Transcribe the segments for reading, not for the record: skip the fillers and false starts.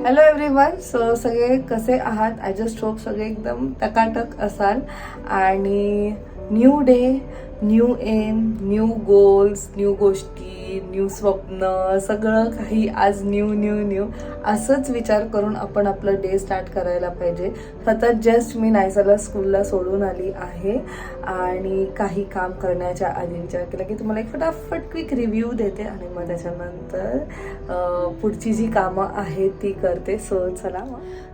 Hello everyone. So सगळे कसे आहात? आय जस्ट होप सगळे एकदम टकाटक असाल. आणि new day, new aim, new goals, new गोष्टी, न्यू स्वप्न, सगळं काही आज न्यू न्यू न्यू असंच विचार करून आपण आपलं डे स्टार्ट करायला पाहिजे. सतत जस्ट मी नायसाला स्कूलला सोडून आली आहे आणि काही काम करण्याच्या आधी विचार केला की तुम्हाला एक फटाफट क्विक रिव्ह्यू देते आणि मग त्याच्यानंतर पुढची जी कामं आहेत ती करते. सो चला.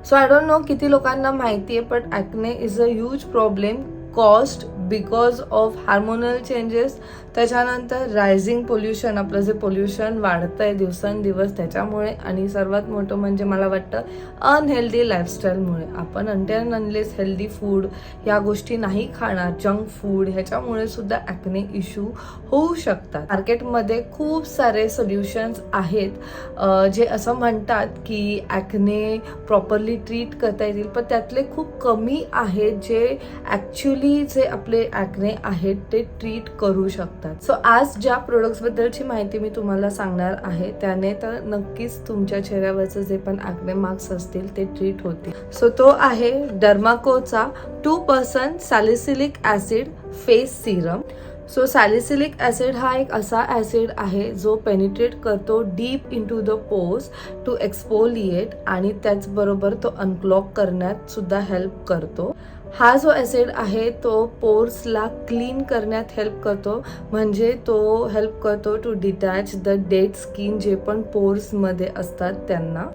सो आय डोंट नो किती लोकांना माहिती आहे, but acne is a huge problem cost because of hormonal changes. त्याच्यानंतर रायझिंग पोल्युशन, आपलं जे पोल्युशन वाढतंय दिवसेंदिवस त्याच्यामुळे, आणि सर्वात मोठं म्हणजे मला वाटतं अनहेल्दी लाईफस्टाईलमुळे. आपण अनलेस हेल्दी फूड ह्या गोष्टी नाही खाणार, जंक फूड, ह्याच्यामुळे सुद्धा ॲक्ने इश्यू होऊ शकतात. मार्केटमध्ये खूप सारे सोल्युशन्स आहेत जे असं म्हणतात की ॲक्ने प्रॉपरली ट्रीट करता येतील, पण त्यातले खूप कमी आहेत जे ॲक्च्युली जे आपले ॲक्ने आहेत ते ट्रीट करू शकतात. सो आज ज्या प्रोडक्ट्सबद्दलची माहिती मी तुम्हाला सांगणार आहे त्याने तर नक्कीच तुमच्या चेहऱ्यावरचं जे पण ॲक्ने मार्क्स असतील ते ट्रीट होतील. सो तो आहे डर्माकोचा 2% salicylic acid face serum. So salicylic acid हा एक असा ॲसिड आहे जो पेनिट्रेट करतो deep into the pores to exfoliate, आणि त्याचबरोबर तो अनक्लॉग करण्यात सुद्धा हेल्प करतो. हा जो ॲसिड आहे तो पोर्सला क्लीन करण्यात हेल्प करतो, म्हणजे तो हेल्प करतो to detach the dead skin जे पण पोर्समध्ये असतात त्यांना.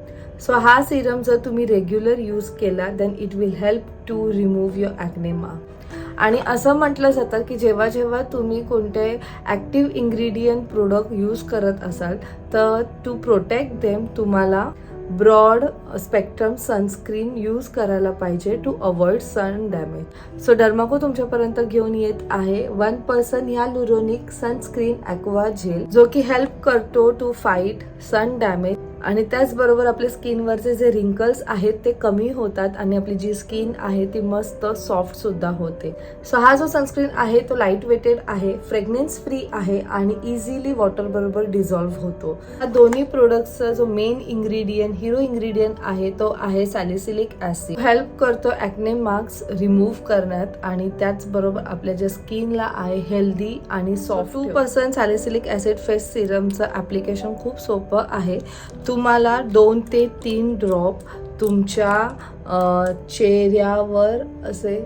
सो हा सिरम जर तुम्ही रेग्युलर यूज केला then it will help to remove your acne mark. आणि असं म्हटलं जातं की जेव्हा जेव्हा तुम्ही कोणते ॲक्टिव्ह इन्ग्रेडियंट प्रोडक्ट यूज करत असाल तर टू प्रोटेक्ट देम तुम्हाला ब्रॉड स्पेक्ट्रम सनस्क्रीन यूज करायला पाहिजे to avoid sun damage. So Dermaco तुमच्यापर्यंत घेऊन येत आहे 1% ह्यालुरोनिक सनस्क्रीन ॲक्वा जेल, जो की हेल्प करतो टू फाईट सन डॅमेज, आणि त्याचबरोबर आपल्या स्किनवरचे जे रिंकल्स आहेत ते कमी होतात आणि आपली जी स्किन आहे ती मस्त सॉफ्ट सुद्धा होते. सो हा जो सनस्क्रीन आहे तो लाईट वेटेड आहे, फ्रेग्रन्स फ्री आहे आणि इझिली वॉटर बरोबर डिझॉल्व्ह होतो. हा दोन्ही प्रोडक्ट्सचा जो मेन इन्ग्रेडियंट, हिरो इन्ग्रेडियंट आहे तो आहे सॅलिसिलिक ॲसिड. हेल्प करतो ॲक्ने मार्क्स रिमूव्ह करण्यात, आणि त्याचबरोबर आपल्या ज्या स्किनला आहे हेल्दी आणि सॉफ्ट. 2% सॅलिसिलिक ॲसिड फेस सिरमचं ॲप्लिकेशन खूप सोपं आहे. तुम्हाला 2 ते 3 ड्रॉप तुमच्या चेहऱ्यावर असे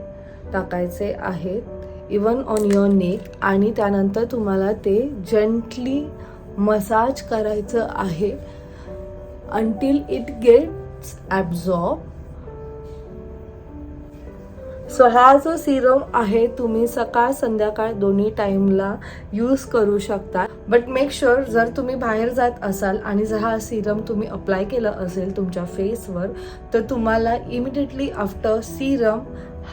टाकायचे आहेत, इवन ऑन युअर नेक, आणि त्यानंतर तुम्हाला ते जेंटली मसाज करायचं आहे until it gets absorbed. So हा जो सिरम आहे तुम्ही सकाळ संध्याकाळ दोन्ही टाइमला यूज करू शकता. बट मेक शुअर जर तुम्ही बाहेर जात असाल आणि जर हा सिरम तुम्ही अप्लाय केलं असेल तुमच्या फेसवर तर तुम्हाला इमिडिएटली आफ्टर सिरम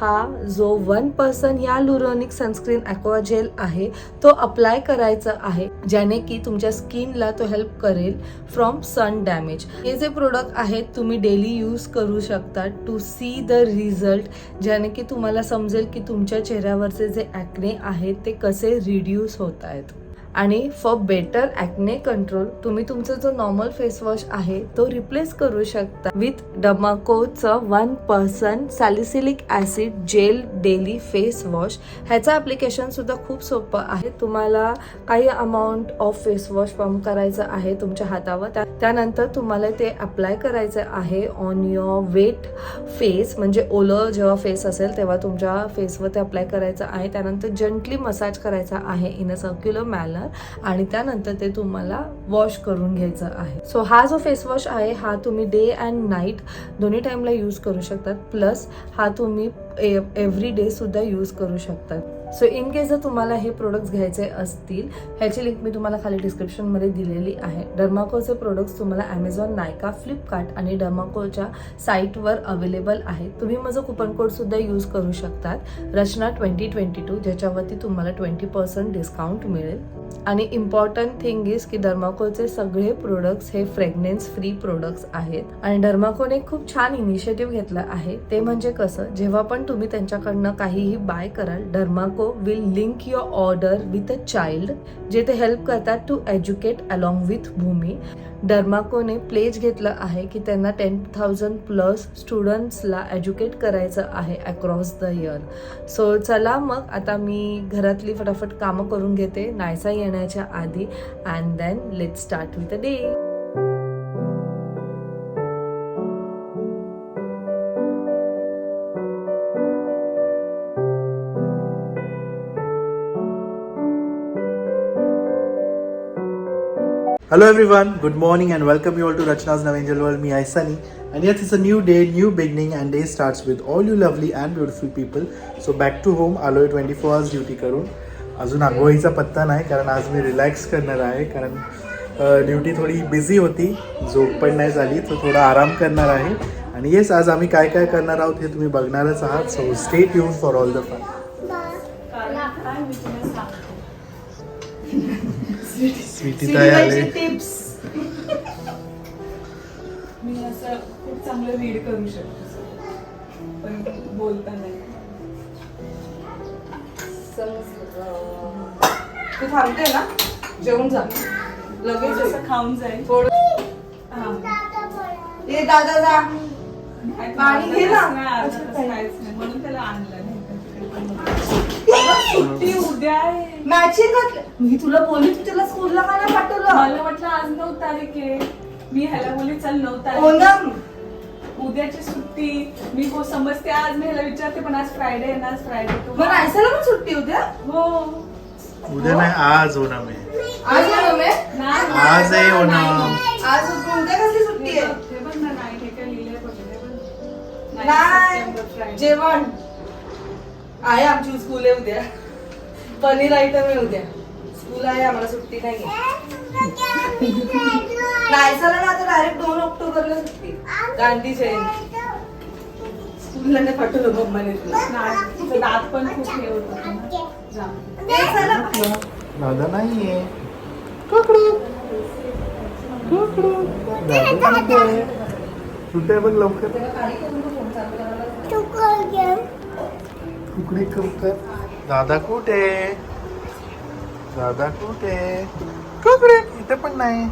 हा जो 1% ह्यालुरोनिक सनस्क्रीन ॲक्वा जेल आहे तो अप्लाय करायचा आहे, ज्याने की तुमच्या स्किनला तो हेल्प करेल फ्रॉम सन डॅमेज. हे जे प्रोडक्ट आहेत तुम्ही डेली यूज करू शकता टू सी द रिझल्ट, ज्याने की तुम्हाला समजेल की तुमच्या चेहऱ्यावरचे जे ॲक्ने आहेत ते कसे रिड्यूस होत आहेत. आणि फॉर बेटर ॲक्ने कंट्रोल तुम्ही तुमचा जो नॉर्मल फेस वॉश आहे तो रिप्लेस करू शकता विथ डर्माकोचं 1% salicylic acid gel daily face wash. ह्याचं ॲप्लिकेशन सुद्धा खूप सोपं आहे. तुम्हाला काही amount of face wash pump करायचं आहे तुमच्या हातावर, त्यानंतर तुम्हाला ते अप्लाय करायचं आहे ऑन युअर वेट फेस, म्हणजे ओलं जेव्हा फेस असेल तेव्हा तुमच्या फेसवर ते अप्लाय करायचं आहे. त्यानंतर जंटली मसाज करायचा आहे इन अ सर्क्युलर मॅनर, आणि त्यानंतर ते तुम्हाला वॉश करून घ्यायचं आहे. सो हा जो फेस वॉश आहे हा तुम्ही डे अँड नाईट दोन्ही टाइमला यूज करू शकतात, प्लस हा तुम्ही एव्हरी डे सुद्धा यूज करू शकतात. सो इन केस जर तुम्हाला हे प्रोडक्ट्स घ्यायचे असतील, ह्याची लिंक मी तुम्हाला खाली डिस्क्रिप्शनमध्ये दिलेली आहे. डर्माकोचे प्रोडक्ट्स तुम्हाला ॲमेझॉन, नायका, फ्लिपकार्ट आणि डर्माकोच्या साईटवर अवेलेबल आहेत. तुम्ही माझं कुपन कोड सुद्धा यूज करू शकतात, रचना 2022, ज्याच्यावरती तुम्हाला 20% डिस्काउंट मिळेल. आणि इम्पॉर्टंट थिंग इज की डर्माकोचे सगळे प्रोडक्ट्स हे फ्रेग्रन्स फ्री प्रोडक्ट्स आहेत. आणि डर्माकोने खूप छान इनिशिएटिव्ह घेतला आहे, ते म्हणजे कसं, जेव्हा पण तुम्ही त्यांच्याकडनं काहीही बाय कराल Dermaco will link your order with a child, जे ते हेल्प करतात to educate along with Bhumi. डर्माकोने प्लेज घेतलं आहे की त्यांना 10,000 प्लस स्टुडंट्सला एज्युकेट करायचं आहे अक्रॉस द इयर. सो चला मग आता मी घरातली फटाफट कामं करून घेते नायसा येण्याच्या आधी, and then let's start with the day. Hello everyone, good morning and welcome you all to Rachna's New Angel World. Me, I Sunny, and yes, it's a new day, new beginning, and day starts with all you lovely and beautiful people. So back to home, आलोय 24 hours duty करून. अजून आंघोळीचा पत्ता नाही कारण आज मी relax करणार आहे, कारण ड्युटी थोडी बिझी होती, झोप पण नाही झाली, तर थोडा आराम करणार आहे. आणि येस, आज आम्ही काय काय करणार आहोत हे तुम्ही बघणारच आहात. So stay tune for all the fun. Sweety ताई आले. टिप्स मी असं खूप चांगलं रीड करू शकतो पण बोलता नाही. तू थांबते ना, जेवून जा लगेच, जसं खाऊन जाईल थोडं. ए दादा जा, पाणी घे ना. म्हणून त्याला आणलं नाही. सुट्टी उद्या आहे. मॅचिंग घातलं. मी तुला बोलली तू त्याला स्कूलला का नाही पाठवलं? मला वाटलं आज 9 तारीख आहे. मी ह्याला बोलली चल 9 तारीख ओनम उद्याची सुट्टी. मी हो समजते, आज मी ह्याला विचारते पण आज फ्रायडे आहे ना, आज फ्रायडे मग नायसाला पण सुट्टी उद्या? हो. उद्या नाही, आज ओणम आहे. आज ओनम आहे? नाही, आज आहे ओणम. आज उद्या कसली सुट्टी आहे? हे बघ ना, नाही हे काय लिहिलंय बघ, हे बघ. नाही, सप्टेंबर, फ्रायडे. जेवण आहे, आमची स्कूल आहे उद्या. पनीर आयटम आहे उद्या, स्कूल आहे, आम्हाला सुट्टी नाही. नायसाला ना आता डायरेक्ट 2 ऑक्टोबरला सुट्टी, गांधी जयंती. स्कूलला नाही पाठवलं मम्माने तुला. नाही, तिचं दात पण खूप हे होत होतं ना. जा. ते चला. दादा नाहीये. कुकडू कुकडू दादा कुठे? कुठे बघ लवकर. कुकडे कुकर. दादा कुठे? दादा कुठे? कुकडे इथे पण नाही.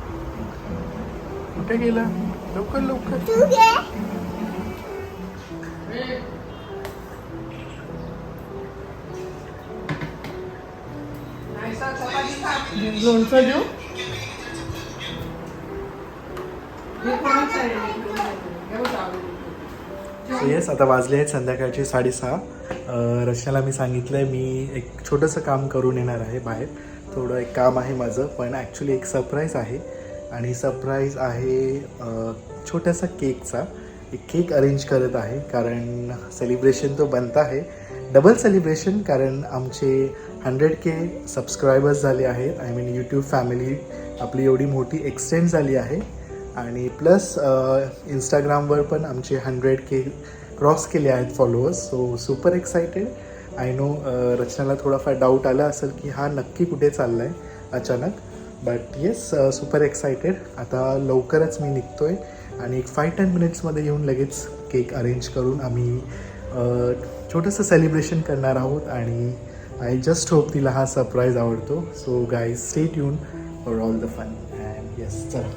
कुठे गेला? लवकर लवकर. लोणचं देऊ? हे कोणाचं आहे? हे बघ, सो येस, आता वाजले आहेत संध्याकाळचे 6:30. रचनाला मी सांगितलं आहे मी एक छोटंसं काम करून येणार आहे बाहेर. थोडं एक काम आहे माझं, पण ॲक्च्युली एक सरप्राईज आहे. आणि सरप्राईज आहे छोट्यासा केकचा. एक केक अरेंज करत आहे, कारण सेलिब्रेशन तो बनता आहे. डबल सेलिब्रेशन, कारण आमचे 100K सबस्क्रायबर्स झाले आहेत. आय मीन यूट्यूब फॅमिली आपली एवढी मोठी एक्सटेंड झाली आहे. आणि प्लस इंस्टाग्रामवर पण आमचे 100K क्रॉस केले आहेत followers. So super excited. I know रचनाला थोडाफार डाऊट आला असेल की हा नक्की कुठे चालला आहे अचानक, बट येस, सुपर एक्सायटेड. आता लवकरच मी निघतो आहे आणि एक 5-10 मिनिट्समध्ये येऊन लगेच केक अरेंज करून आम्ही छोटंसं सेलिब्रेशन करणार आहोत. आणि आय जस्ट होप तिला हा सरप्राईज आवडतो. So guys, stay tune for all the fun. And yes, चला.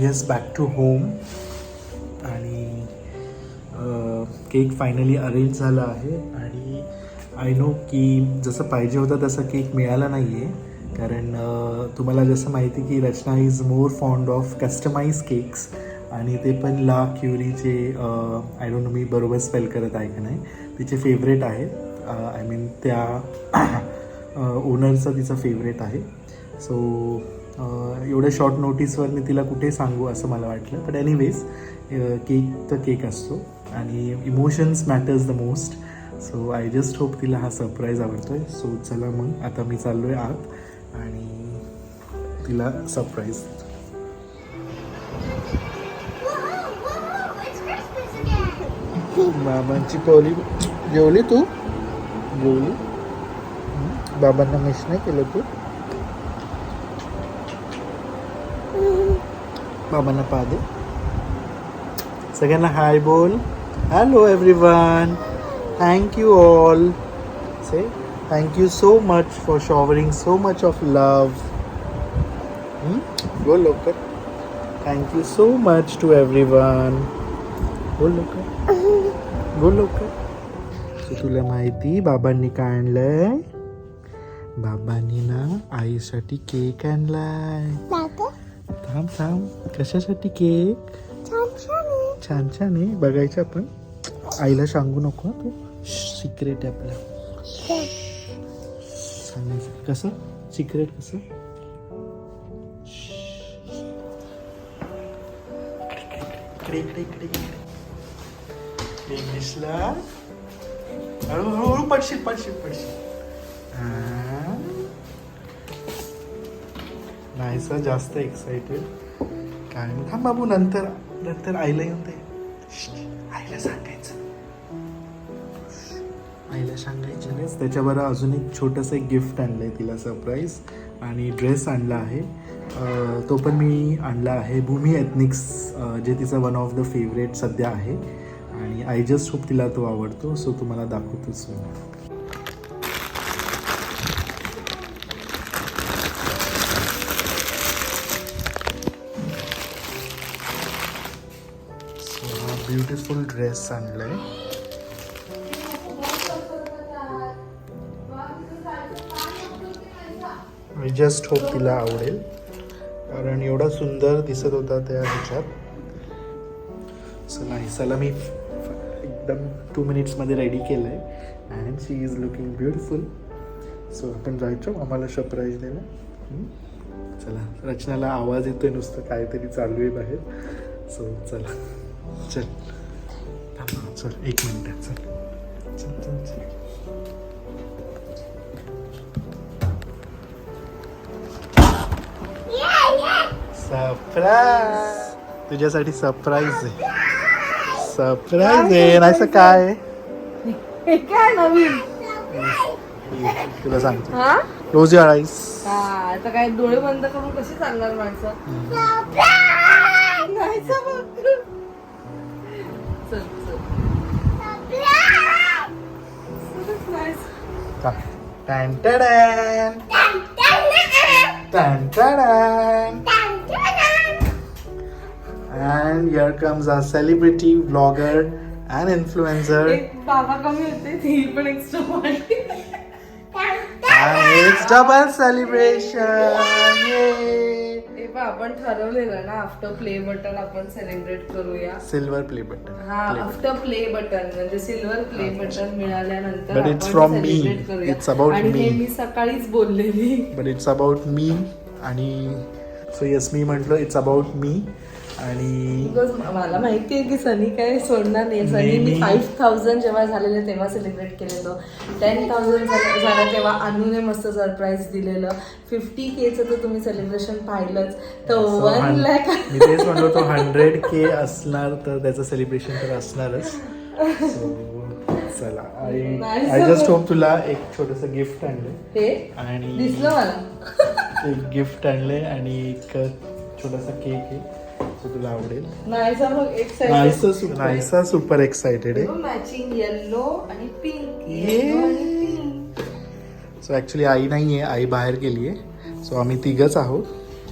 Yes, back to home. आणि केक फायनली अरेंज झाला आहे. आणि आय नो की जसं पाहिजे होतं तसं केक मिळाला नाही आहे. कारण तुम्हाला जसं माहिती की Rachana is more fond of customize cakes. आणि ते पण ला क्युरीचे आय डोंट नो मी बरोबर स्पेल करत आहे का नाही, तिचे फेवरेट आहे. आय मीन त्या ओनरचं तिचं फेवरेट आहे. सो एवढ्या शॉर्ट नोटीसवर मी तिला कुठे सांगू असं मला वाटलं. बट एनिवेज केक तर केक असतो आणि emotions matters the most. So I just hope तिला हा सरप्राईज आवडतो आहे. सो चला मग आता मी चाललो आहे आत आणि तिला सरप्राईज देतो. बाबांची पॉली जेवली तू? जेवली? बाबांना मिस नाही केलं तू? बाबांना पा दे. सगळ्यांना हाय बोल. Hello everyone. Thank you all. Say thank you so much for showering so much of love. बोल लवकर. Thank you so much to everyone. बोल लवकर. बोल लवकर. सो तुला माहिती बाबांनी काय आणलंय? बाबांनी ना आईसाठी केक आणलाय. थांब थांब. कशासाठी केक? छान छान आहे. बघायचं आपण. आईला सांगू नको हं तू. सिक्रेट आहे आपलं. सांगायचं कसं? सिक्रेट कसं? इकडे इकडे इकडे इकडे. इंग्लिशला हळूहळू पडशील पडशील पडशील. नाही सर जास्त एक्साइटेड. काय नाही. थांब बाबू. नंतर नंतर आईला येऊन दे. आईला सांगायचं. आईला सांगायचं नाही. त्याच्याबरोबर अजून एक छोटंसं एक गिफ्ट आणलं आहे तिला सरप्राईज. आणि ड्रेस आणला आहे. तो पण मी आणला आहे भूमी एथनिक्स, जे तिचं वन ऑफ द फेवरेट सध्या आहे. आणि आय जस्ट होप तिला तो आवडतो. सो तुम्हाला दाखवतोच. सो हा ब्युटिफुल ड्रेस आणलाय. आय जस्ट होप तिला आवडेल कारण एवढा सुंदर दिसत होता त्या ह्याच्यात. चला चला मी एकदम 2 मिनिट्समध्ये रेडी केलं आहे. And she is looking beautiful. So आपण जायचो आम्हाला सरप्राईज द्यायला. चला. रचनाला आवाज येतोय नुसतं काहीतरी चालू आहे बाहेर. सो चला. चल थांबा. चल 1 मिनिट. चल चल चल चल. सरप्राईज. तुझ्यासाठी सरप्राईज आहे. सरप्राईज आहे. नाही काय हे काय नवीन? तुला सांगतो. हा रोज आईस. आता काय डोळे बंद करून कशी चालणार माणसं? नाही चल चल. टॅन टॅडॅन. टॅन टॅडॅन. And here comes our celebrity vlogger and influencer. एक बाबा कमी होते ती पण एक्स्ट्रा वाढली. And it's double celebration. Yay! हे पण आपण ठरवलेलं ना आफ्टर प्ले बटन आपण सेलिब्रेट करूया. Silver play button. हा आफ्टर प्ले बटन म्हणजे सिल्वर प्ले बटन मिळाल्यानंतर But it's आपण from me. celebrate करूया. It's about आणि me. हे मी सकाळीच बोललेली. But it's about me. आणि सो येस मी म्हटलं इट्स अबाउट मी. आणि बिकॉज मला माहिती आहे की सनी काय सोडणार नाही. सनी मी 5000 जेव्हा झालेलं तेव्हा सेलिब्रेट केलेलं. 10,000 झालं तेव्हा अनुने मस्त सरप्राईज दिलेलं. 50K तर तुम्ही सेलिब्रेशन पाहिलंच. तर 1 लाख मी तेच म्हणलो तो 100K असणार तर त्याचं सेलिब्रेशन तर असणारच. So, चला. आय जस्ट होप तुला एक छोटस गिफ्ट आणलंय. हे आणि दिसलं मला. एक गिफ्ट आणलंय आणि एक छोटासा केक आहे. तो तुला आवडेल. नाहीसा सुपर एक्साइटेड आहे. मॅचिंग येलो आणि पिंक. सो ऍक्च्युली आई नाही आहे. आई बाहेर गेली आहे. सो आम्ही तिघच आहोत.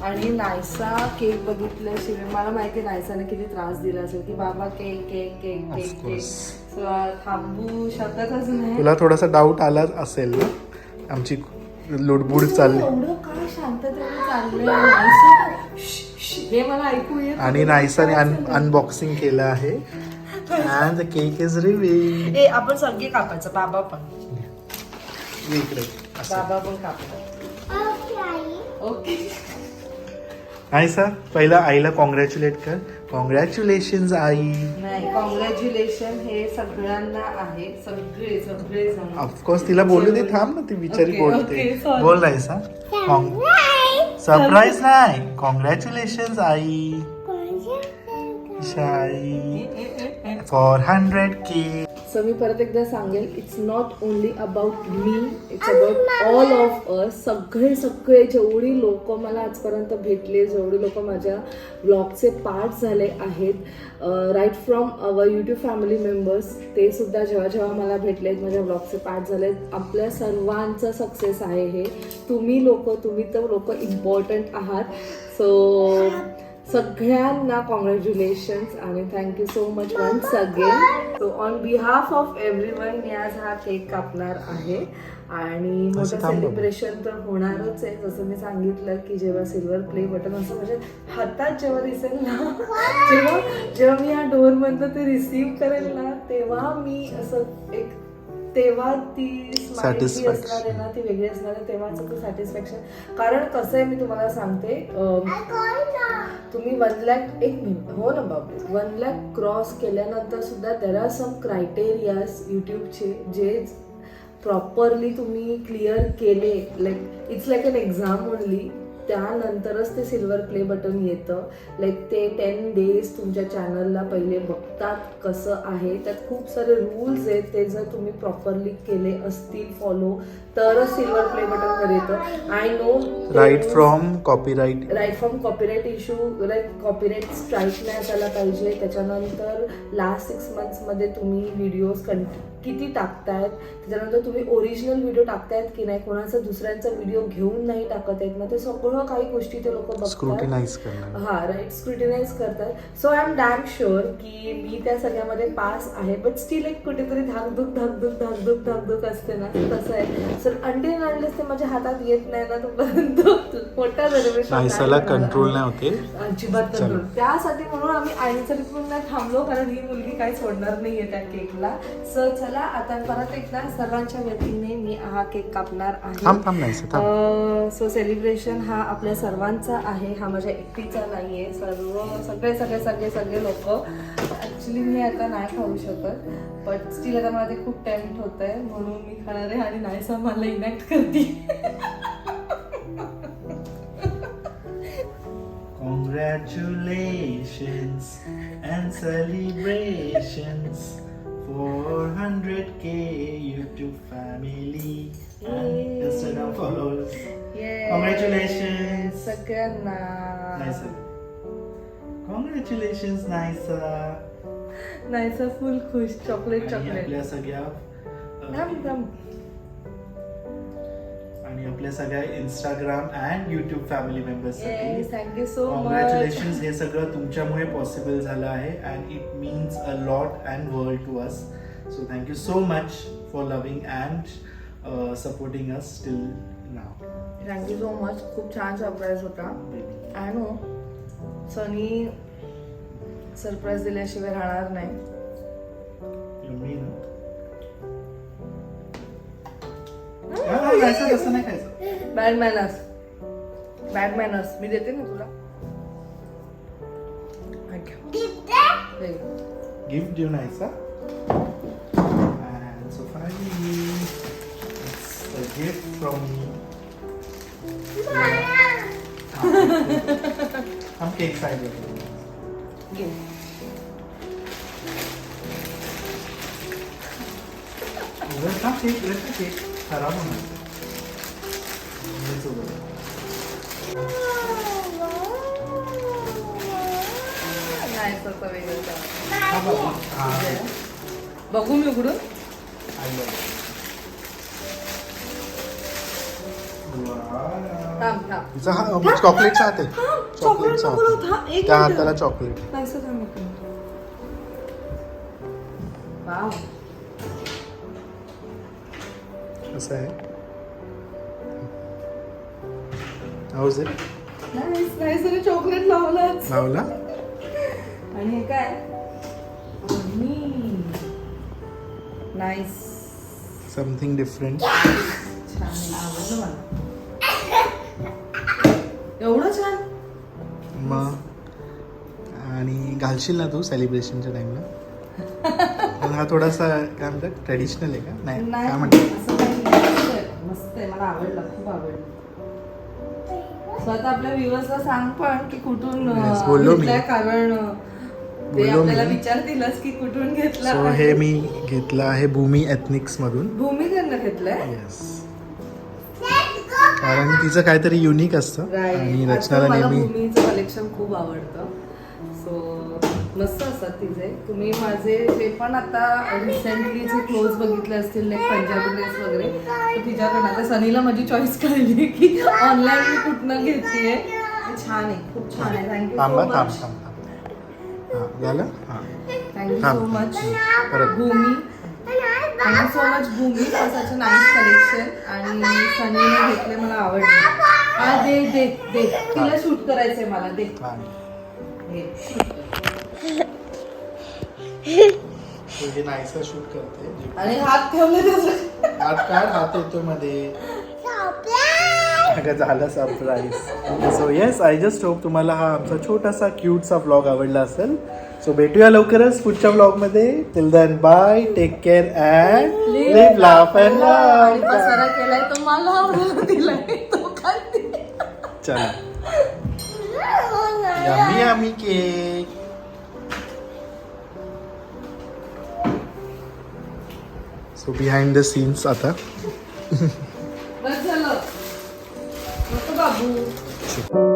आणि नायसा केक बघितल्याशिवाय मला माहिती आहे नायसाने किती त्रास दिला असेल की बाबा cake cake cake Of cake cake course. So थांबू शकतच नाही. तुला थोडासा डाऊट आला असेल ना आमची लुडबुड चालली एवढं काय शांततेने चाललंय नायसा? श्श, श्श, हे मला ऐकू येत आणि नाईसाने अनबॉक्सिंग केलं आहे and the cake is reveal. ए आपण सगळे कापायचं बाबा पण इकडे असं. बाबा पण कापतो. ओके नाईसा पहिला आईला कॉंग्रॅच्युलेट कर. कॉंग्रॅच्युलेशन आई. नाही कॉंग्रॅच्युलेशन हे सगळ्यांना आहे सगळे सगळे जण. ऑफकोर्स तिला बोलू दे थांब ना ती बिचारी Okay, बोलते. okay, sorry. बोल नाईसा. सरप्राईज नाही कॉंग्रॅच्युलेशन आई. शाई फॉर 100K. सो मी परत एकदा सांगेल it's not only about me it's about all of us. सगळे सगळे जेवढी लोक मला आजपर्यंत भेटले जेवढी लोक माझ्या ब्लॉगचे पार्ट झाले आहेत right from our YouTube family members ते सुद्धा जेव्हा जेव्हा मला भेटलेत माझ्या ब्लॉगचे पार्ट झालेत आपल्या सर्वांचा सक्सेस आहे हे. तुम्ही तर लोक इम्पॉर्टंट आहात. सो सगळ्यांना कॉंग्रॅच्युलेशन्स आणि thank you so much once again. So on behalf of everyone मी आज हा केक कापणार आहे आणि मोठं थांब बाबा. सेलिब्रेशन तर होणारच आहे. जसं मी सांगितलं की जेव्हा सिल्वर प्ले बटन असं माझ्या हातात जेव्हा दिसेल ना जेव्हा मी या डोअरमधनं ते रिसीव्ह करेल ना तेव्हा मी असं एक तेव्हा ती स्माइल जी Satisfaction. असणार आहे ना ती वेगळी असणार आहे तेव्हाच ते सॅटिस्फॅक्शन. कारण कसं आहे मी तुम्हाला सांगते तुम्ही 1 लाख एक मिनिट हो ना बाबू 1 लाख क्रॉस केल्यानंतर सुद्धा देर आर सम क्रायटेरियाज यूट्यूबचे जे प्रॉपरली तुम्ही क्लिअर केले like it's like an exam only त्यानंतरच ते सिल्वर प्ले बटन येतं. लाईक ते 10 डेज तुमच्या चॅनलला पहिले बघतात कसं आहे. त्यात खूप सारे रूल्स आहेत ते जर तुम्ही प्रॉपरली केले असतील फॉलो तरच सिल्वर प्ले बटनवर येतं. I know right from copyright issue like copyright strike नाही असायला पाहिजे. त्याच्यानंतर लास्ट 6 मंथ्समध्ये तुम्ही व्हिडिओज किती टाकतायत त्याच्यानंतर तुम्ही ओरिजिनल व्हिडिओ टाकतायत की नाही कोणाचा दुसऱ्यांचा व्हिडिओ घेऊन नाही टाकत आहेत ना ते सगळं काही गोष्टी ते लोक बघतात. स्क्रुटिनाइज करणार. हा राईट स्क्रुटिनाइज करतात. So I am damn sure की मी त्या सगळ्यामध्ये पास आहे बट स्टील एक कुठेतरी धाकधूक असते ना तसं आहे. सर अंटिल अनलेस ते माझ्या हातात येत नाही ना तोपर्यंत मोठा नाईसाला कंट्रोल नाही होते अजिबात कंट्रोल. त्यासाठी म्हणून आम्ही आईचं पण नाही थांबलो कारण ही मुलगी काही सोडणार नाहीये त्या केकला. सो चला आता परत एकदा सर्वांच्या वतीने मी हा केक कापणार थांब नाईसा थांब. आहे. सो सेलिब्रेशन हा आपल्या सर्वांचा आहे हा माझ्या एकटीचा नाहीये. सगळे लोक ऍक्च्युली मी आता नाही खाऊ शकत बट स्टील आता मला ते खूप टेम्प्ट होत आहे म्हणून मी खाणार आहे आणि नाहीसा मला इनॅक्ट करते. Congratulations and celebrations for 100K YouTube family and Instagram followers. Congratulations. सगळ्यांना Naisa. Congratulations Naisa. नाहीसा फुल खुश. चॉकलेट आणि चॉकलेट आपल्या सगळ्या आणि आपल्या सगळ्या इंस्टाग्राम अँड युट्यूब फॅमिली मेंबर्ससाठी थँक्यू सो मच. कॉंग्रॅच्युलेशन्स. हे सगळं तुमच्यामुळे पॉसिबल झालं आहे and it means a lot and world to us. So thank you so much for loving and supporting us till now. Thank you so much. खूप छान surprise होता. I know Sunny surprise दिल्याशिवाय राहणार नाही. तसं नाही खायचं. बॅड मॅनर्स मी देते ना तुला. गिफ्ट देऊ नाहीचा. And so finally, it's a gift from me. हम केक साइड में केक खराब होणार. बघू मी उघडून. Wow. थांब थांब तिचा हा चॉकलेटचा हात आहे. चॉकलेट चॉकलेटचा नको हात लावू, आहे. थांब, एक त्या मिनिट. हाताला चॉकलेट. पैसे थांब एक मिनिट. वाव. असं आहे. हाऊस आहे नाईस नाईस आणि चॉकलेट लावलाच. लावला. आणि हे काय नाईस. Something different. छान आहे, आवडलं मला. एवढं छान. मग आणि घालशील ना तू सेलिब्रेशनच्या टाइमला? हा थोडासा काय म्हणतात ट्रेडिशनल आहे का? नाही नाही काय म्हणतात? असं काही नाही. मस्त आहे, मला आवडलं, खूप आवडलं. स्वतः आपल्या व्ह्युअर्सला सांग पण की कुठून Yes, बोललो मी. घेतलाय, कारण ते बोललो आपल्याला मी. विचारतीलच की कुठून घेतला. सो हे मी घेतलं आहे भूमी एथनिक्स मधून. भूमिकडनं घेतलंय. येस, कारण तिचं काहीतरी युनिक असतं आणि रचनाला मला नेहमी भूमीचं कलेक्शन खूप आवडतं. सो मस्त असतात तिचे. तुम्ही माझे जे पण आता रिसेंटली जे क्लोज बघितले असतील लाईक पंजाबी ड्रेस वगैरे, तर तिच्याकडनं आता सनीला माझी चॉईस कळली की ऑनलाईन मी कुठनं घेतलीये. छान आहे, खूप छान आहे. थँक्यू थांबा सो थांब मच. थांब हां झालं हां थँक्यू थांब. सो मच परत. Bhumi. Thank you so much Bhumi for such a nice collection. आणि सनीने घेतले, मला आवडले. हा दे दे दे, तिला शूट करायचंय मला, दे. हां. हे. तुझी नाहीसं शूट करते. आणि हात ठेवले त्याचं. हात काढ, हात येतो मध्ये. अगं झालं surprise. So yes, I just hope तुम्हाला हा आमचा छोटासा क्यूटचा व्लॉग आवडला असेल. सो भेटूया लवकरच पुढच्या व्लॉग मध्ये. Till then bye, take care and live laugh and आणि लव्ह. पसारा केलाय तो मला आवडला दिलाय तो काय ते. चला, yummy yummy cake. So behind the scenes आता. बस झालं. नको बाबू.